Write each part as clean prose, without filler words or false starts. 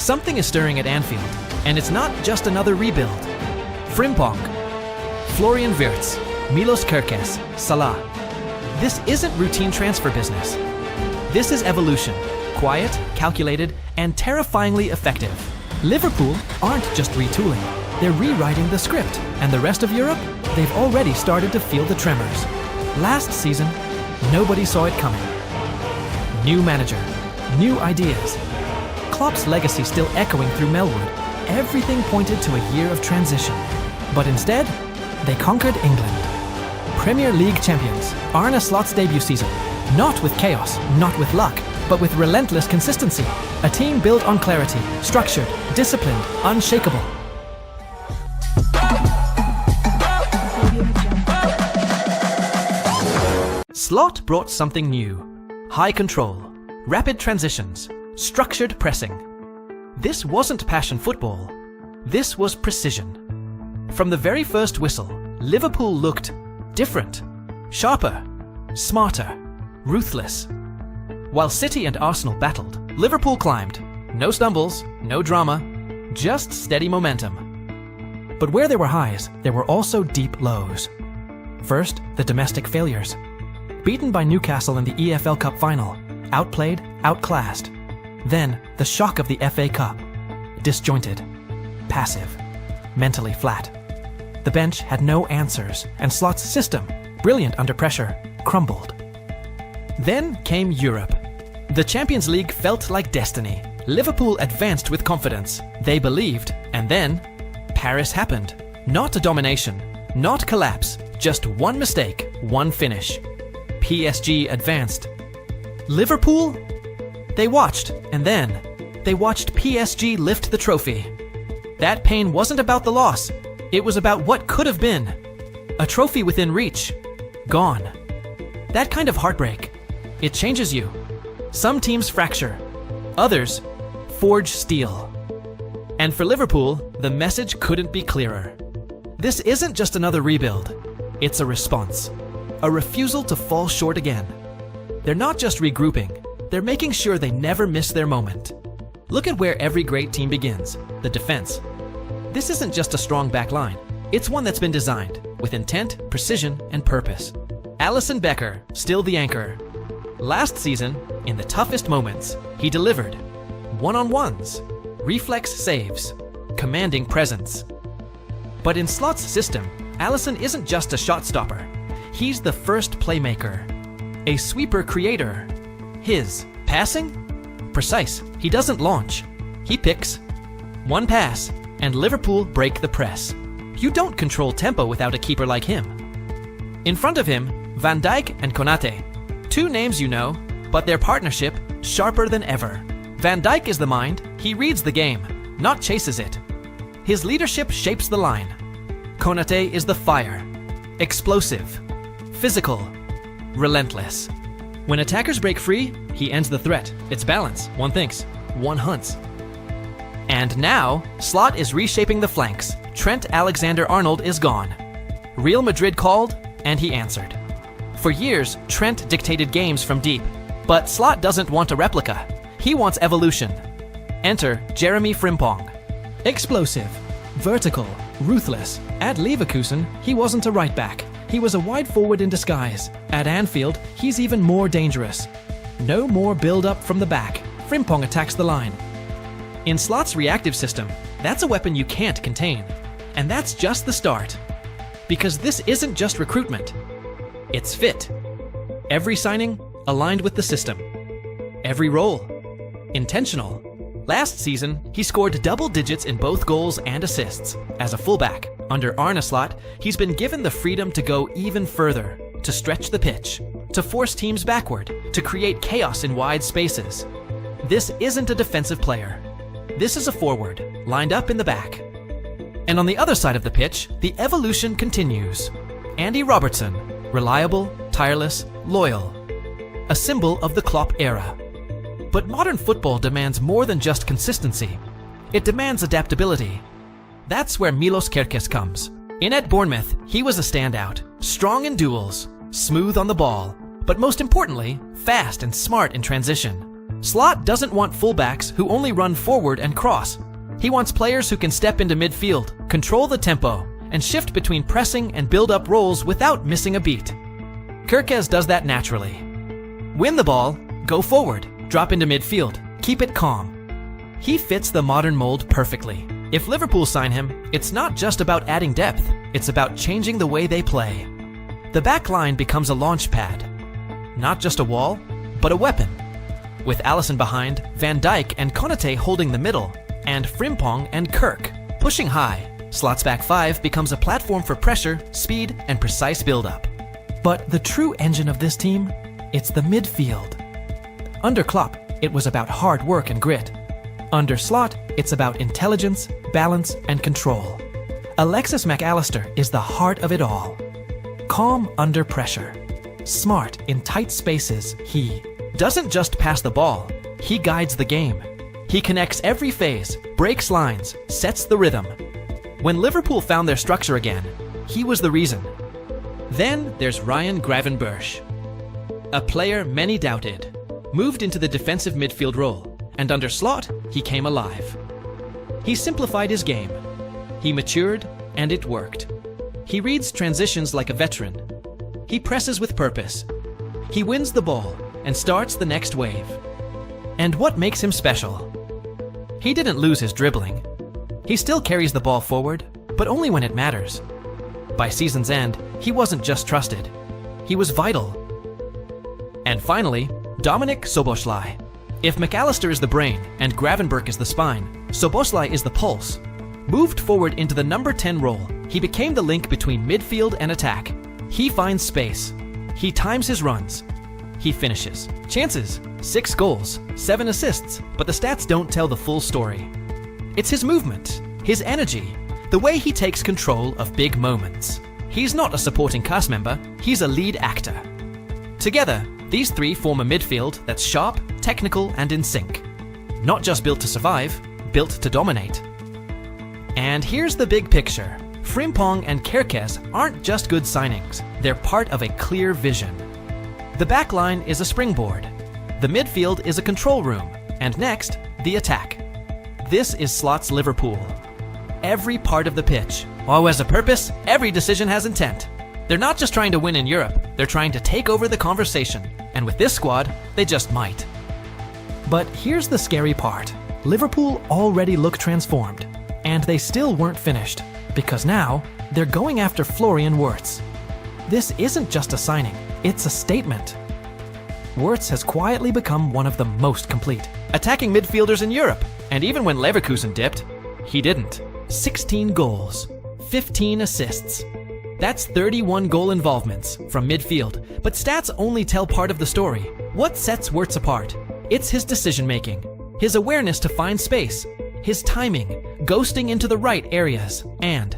Something is stirring at Anfield, and it's not just another rebuild. Frimpong, Florian Wirtz, Milos Kerkez, Salah. This isn't routine transfer business. This is evolution, quiet, calculated, and terrifyingly effective. Liverpool aren't just retooling, they're rewriting the script, and the rest of Europe, they've already started to feel the tremors. Last season, nobody saw it coming. New manager, new ideas. Klopp's legacy still echoing through Melwood. Everything pointed to a year of transition. But instead, they conquered England. Premier League champions, Arne Slot's debut season. Not with chaos, not with luck, but with relentless consistency. A team built on clarity, structured, disciplined, unshakable. Slot brought something new. High control, rapid transitions, structured pressing. This wasn't passion football. This was precision. From the very first whistle, Liverpool looked different, sharper, smarter, ruthless. While City and Arsenal battled, Liverpool climbed. No stumbles, no drama, just steady momentum. But where there were highs, there were also deep lows. First, the domestic failures. Beaten by Newcastle in the EFL Cup final, outplayed, outclassed. Then, the shock of the FA Cup. Disjointed, passive, mentally flat. The bench had no answers, and Slot's system, brilliant under pressure, crumbled. Then came Europe. The Champions League felt like destiny. Liverpool advanced with confidence. They believed, and then Paris happened. Not a domination, not collapse, just one mistake, one finish. PSG advanced. Liverpool? They watched, and then they watched PSG lift the trophy. That pain wasn't about the loss. It was about what could have been. A trophy within reach. Gone. That kind of heartbreak, it changes you. Some teams fracture. Others forge steel. And for Liverpool, the message couldn't be clearer. This isn't just another rebuild. It's a response. A refusal to fall short again. They're not just regrouping. They're making sure they never miss their moment. Look at where every great team begins, the defense. This isn't just a strong back line. It's one that's been designed with intent, precision, and purpose. Alisson Becker, still the anchor. Last season, in the toughest moments, he delivered. One-on-ones, reflex saves, commanding presence. But in Slot's system, Alisson isn't just a shot stopper. He's the first playmaker, a sweeper creator. His passing? Precise. He doesn't launch. He picks. One pass, and Liverpool break the press. You don't control tempo without a keeper like him. In front of him, Van Dijk and Konate. Two names you know, but their partnership sharper than ever. Van Dijk is the mind. He reads the game, not chases it. His leadership shapes the line. Konate is the fire. Explosive. Physical. Relentless. When attackers break free, he ends the threat. It's balance, one thinks, one hunts. And now, Slot is reshaping the flanks. Trent Alexander-Arnold is gone. Real Madrid called, and he answered. For years, Trent dictated games from deep. But Slot doesn't want a replica. He wants evolution. Enter Jeremy Frimpong. Explosive, vertical, ruthless. At Leverkusen, he wasn't a right back. He was a wide forward in disguise. At Anfield, he's even more dangerous. No more build-up from the back. Frimpong attacks the line. In Slot's reactive system, that's a weapon you can't contain. And that's just the start. Because this isn't just recruitment. It's fit. Every signing aligned with the system. Every role intentional. Last season, he scored double digits in both goals and assists. As a fullback, under Arne Slot, he's been given the freedom to go even further, to stretch the pitch, to force teams backward, to create chaos in wide spaces. This isn't a defensive player. This is a forward, lined up in the back. And on the other side of the pitch, the evolution continues. Andy Robertson, reliable, tireless, loyal. A symbol of the Klopp era. But modern football demands more than just consistency. It demands adaptability. That's where Milos Kerkez comes. In at Bournemouth, he was a standout. Strong in duels, smooth on the ball, but most importantly, fast and smart in transition. Slot doesn't want fullbacks who only run forward and cross. He wants players who can step into midfield, control the tempo, and shift between pressing and build-up roles without missing a beat. Kirk does that naturally. Win the ball, go forward, drop into midfield, keep it calm. He fits the modern mold perfectly. If Liverpool sign him, it's not just about adding depth, it's about changing the way they play. The back line becomes a launch pad. Not just a wall, but a weapon. With Alisson behind, Van Dijk and Konate holding the middle, and Frimpong and Kirk pushing high, Slot's back five becomes a platform for pressure, speed, and precise build-up. But the true engine of this team, it's the midfield. Under Klopp, it was about hard work and grit. Under Slot, it's about intelligence, balance, and control. Mac Allister is the heart of it all. Calm under pressure. Smart in tight spaces, he doesn't just pass the ball, he guides the game. He connects every phase, breaks lines, sets the rhythm. When Liverpool found their structure again, he was the reason. Then there's Ryan Gravenberch. A player many doubted, moved into the defensive midfield role, and under Slot, he came alive. He simplified his game. He matured, and it worked. He reads transitions like a veteran. He presses with purpose. He wins the ball and starts the next wave. And what makes him special? He didn't lose his dribbling. He still carries the ball forward, but only when it matters. By season's end, he wasn't just trusted. He was vital. And finally, Szoboszlai. If Mac Allister is the brain and Gravenberch is the spine, Szoboszlai is the pulse. Moved forward into the number 10 role, he became the link between midfield and attack. He finds space. He times his runs. He finishes. Chances, 6 goals, 7 assists, but the stats don't tell the full story. It's his movement, his energy, the way he takes control of big moments. He's not a supporting cast member, he's a lead actor. Together, these three form a midfield that's sharp, technical, and in sync. Not just built to survive, built to dominate. And here's the big picture. Frimpong and Kirk aren't just good signings, they're part of a clear vision. The back line is a springboard. The midfield is a control room. And next, the attack. This is Slot's Liverpool. Every part of the pitch always has a purpose, every decision has intent. They're not just trying to win in Europe, they're trying to take over the conversation. And with this squad, they just might. But here's the scary part. Liverpool already look transformed. And they still weren't finished. Because now, they're going after Florian Wirtz. This isn't just a signing, it's a statement. Wirtz has quietly become one of the most complete, attacking midfielders in Europe. And even when Leverkusen dipped, he didn't. 16 goals, 15 assists. That's 31 goal involvements from midfield, but stats only tell part of the story. What sets Wirtz apart? It's his decision-making, his awareness to find space, his timing, ghosting into the right areas, and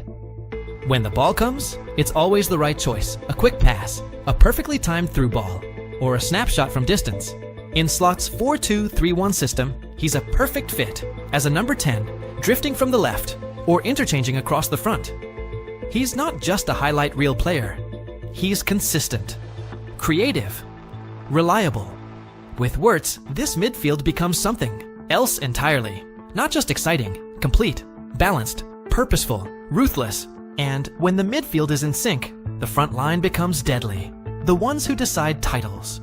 when the ball comes, it's always the right choice. A quick pass, a perfectly timed through ball, or a snapshot from distance. In Slot's 4-2-3-1 system, he's a perfect fit as a number 10, drifting from the left, or interchanging across the front. He's not just a highlight reel player. He's consistent, creative, reliable. With Wirtz, this midfield becomes something else entirely. Not just exciting, complete, balanced, purposeful, ruthless. And when the midfield is in sync, the front line becomes deadly. The ones who decide titles.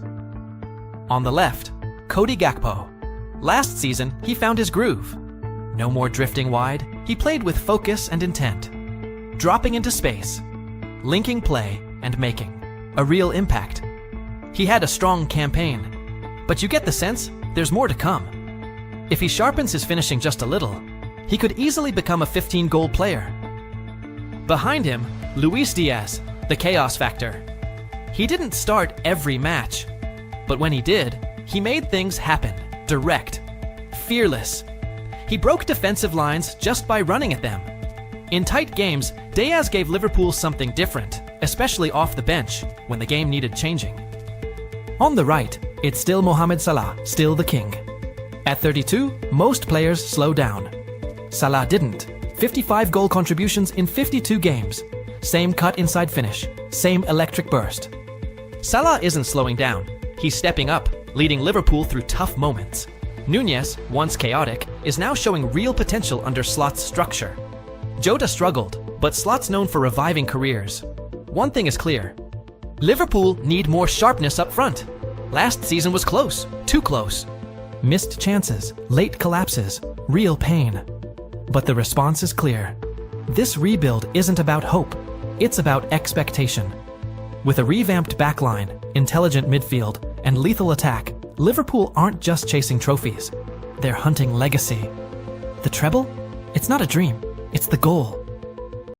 On the left, Cody Gakpo. Last season, he found his groove. No more drifting wide, he played with focus and intent. Dropping into space, linking play and making a real impact. He had a strong campaign, but you get the sense there's more to come. If he sharpens his finishing just a little, he could easily become a 15-goal player. Behind him, Luis Diaz, the chaos factor. He didn't start every match, but when he did, he made things happen, direct, fearless. He broke defensive lines just by running at them. In tight games, Diaz gave Liverpool something different, especially off the bench, when the game needed changing. On the right, it's still Mohamed Salah, still the king. At 32, most players slow down. Salah didn't. 55 goal contributions in 52 games. Same cut inside finish, same electric burst. Salah isn't slowing down. He's stepping up, leading Liverpool through tough moments. Núñez, once chaotic, is now showing real potential under Slot's structure. Jota struggled, but Slot's known for reviving careers. One thing is clear. Liverpool need more sharpness up front. Last season was close, too close. Missed chances, late collapses, real pain. But the response is clear. This rebuild isn't about hope, it's about expectation. With a revamped backline, intelligent midfield, and lethal attack, Liverpool aren't just chasing trophies. They're hunting legacy. The treble? It's not a dream, it's the goal.